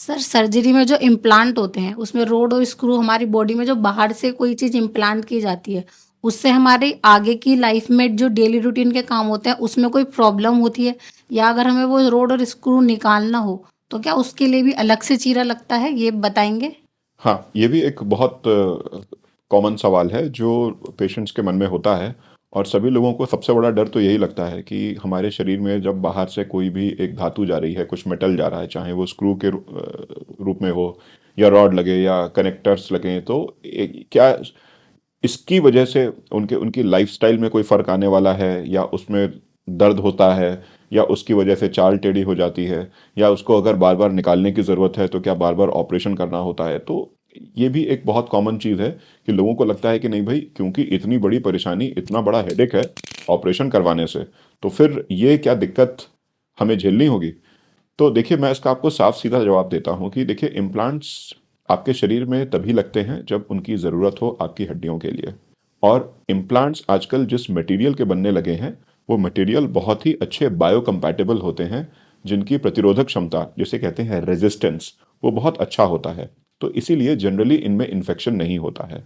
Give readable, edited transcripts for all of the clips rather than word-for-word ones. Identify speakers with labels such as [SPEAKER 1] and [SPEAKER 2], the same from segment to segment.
[SPEAKER 1] Sir surgery में जो implant होते हैं, उसमें रोड और स्क्रू हमारी बॉडी में जो बाहर से कोई चीज़ इम्प्लांट की जाती है, उससे हमारी आगे की लाइफ में जो डेली रूटीन के काम होते हैं, उसमें कोई प्रॉब्लम होती है? या अगर हमें वो रोड और स्क्रू निकालना हो, तो क्या उसके लिए भी अलग से चीरा लगता है? ये बताएँगे?
[SPEAKER 2] हाँ, ये भी एक बहुत कॉमन सवाल है जो पेशेंट्स के मन में होता है। और सभी लोगों को सबसे बड़ा डर तो यही लगता है कि हमारे शरीर में जब बाहर से कोई भी एक धातु जा रही है, कुछ मेटल जा रहा है, चाहे वो स्क्रू के रूप में हो या रॉड लगे या कनेक्टर्स लगे, तो क्या इसकी वजह से उनके उनकी लाइफस्टाइल में कोई फ़र्क आने वाला है, या उसमें दर्द होता है, या उसकी वजह से चाल टेढ़ी हो जाती है, या उसको अगर बार बार निकालने की ज़रूरत है तो क्या बार बार ऑपरेशन करना होता है। तो ये भी एक बहुत कॉमन चीज़ है कि लोगों को लगता है कि नहीं भाई, क्योंकि इतनी बड़ी परेशानी, इतना बड़ा हेडेक है ऑपरेशन करवाने से, तो फिर ये क्या दिक्कत हमें झेलनी होगी। तो देखिए, मैं इसका आपको साफ सीधा जवाब देता हूँ कि देखिए, इम्प्लांट्स आपके शरीर में तभी लगते हैं जब उनकी ज़रूरत हो आपकी हड्डियों के लिए। और इम्प्लांट्स आजकल जिस मटेरियल के बनने लगे हैं, वो मटेरियल बहुत ही अच्छे बायोकम्पैटिबल होते हैं, जिनकी प्रतिरोधक क्षमता, जिसे कहते हैं रेजिस्टेंस, वो बहुत अच्छा होता है। तो इसीलिए जनरली इनमें इन्फेक्शन नहीं होता है।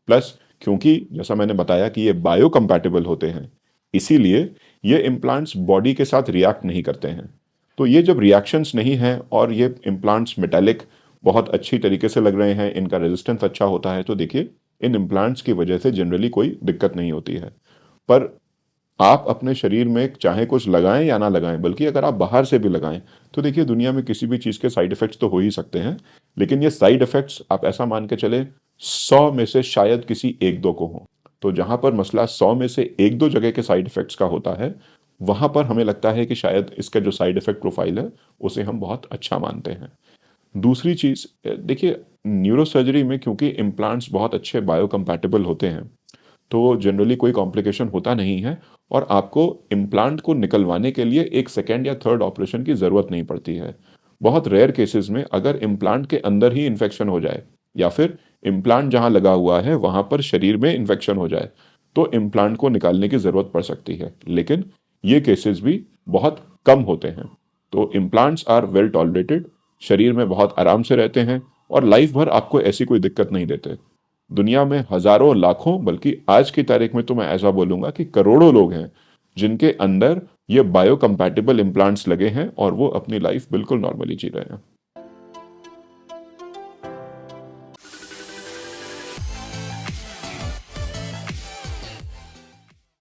[SPEAKER 2] प्लस, क्योंकि जैसा मैंने बताया कि ये बायोकम्पैटिबल होते हैं, इसीलिए ये इम्प्लांट्स बॉडी के साथ रिएक्ट नहीं करते हैं। तो ये जब रिएक्शंस नहीं हैं और ये इम्प्लांट्स मेटालिक बहुत अच्छी तरीके से लग रहे हैं, इनका रेजिस्टेंस अच्छा होता है, तो देखिए, इन इम्प्लांट्स की वजह से जनरली कोई दिक्कत नहीं होती है। पर आप अपने शरीर में चाहे कुछ लगाएं या ना लगाएं, बल्कि अगर आप बाहर से भी लगाएं, तो देखिए, दुनिया में किसी भी चीज़ के साइड इफ़ेक्ट्स तो हो ही सकते हैं। लेकिन ये साइड इफ़ेक्ट्स आप ऐसा मान के चले, 100 में से शायद किसी एक दो को हो। तो जहां पर मसला 100 में से एक दो जगह के साइड इफ़ेक्ट्स का होता है, वहां पर हमें लगता है कि शायद इसका जो साइड इफ़ेक्ट प्रोफाइल है, उसे हम बहुत अच्छा मानते हैं। दूसरी चीज़, देखिए, न्यूरोसर्जरी में क्योंकि इम्प्लांट्स बहुत अच्छे बायोकम्पैटिबल होते हैं, तो जनरली कोई कॉम्प्लिकेशन होता नहीं है। और आपको इम्प्लांट को निकलवाने के लिए एक सेकेंड या थर्ड ऑपरेशन की ज़रूरत नहीं पड़ती है। बहुत रेयर केसेस में अगर इम्प्लांट के अंदर ही इन्फेक्शन हो जाए, या फिर इम्प्लांट जहां लगा हुआ है वहां पर शरीर में इन्फेक्शन हो जाए, तो इम्प्लांट को निकालने की ज़रूरत पड़ सकती है। लेकिन ये केसेस भी बहुत कम होते हैं। तो इम्प्लांट्स आर वेल टॉलरेटेड, शरीर में बहुत आराम से रहते हैं, और लाइफ भर आपको ऐसी कोई दिक्कत नहीं देते। दुनिया में हजारों, लाखों, बल्कि आज की तारीख में तो मैं ऐसा बोलूंगा कि करोड़ों लोग हैं जिनके अंदर ये बायोकम्पैटिबल इम्प्लांट्स लगे हैं और वो अपनी लाइफ बिल्कुल नॉर्मली जी रहे हैं।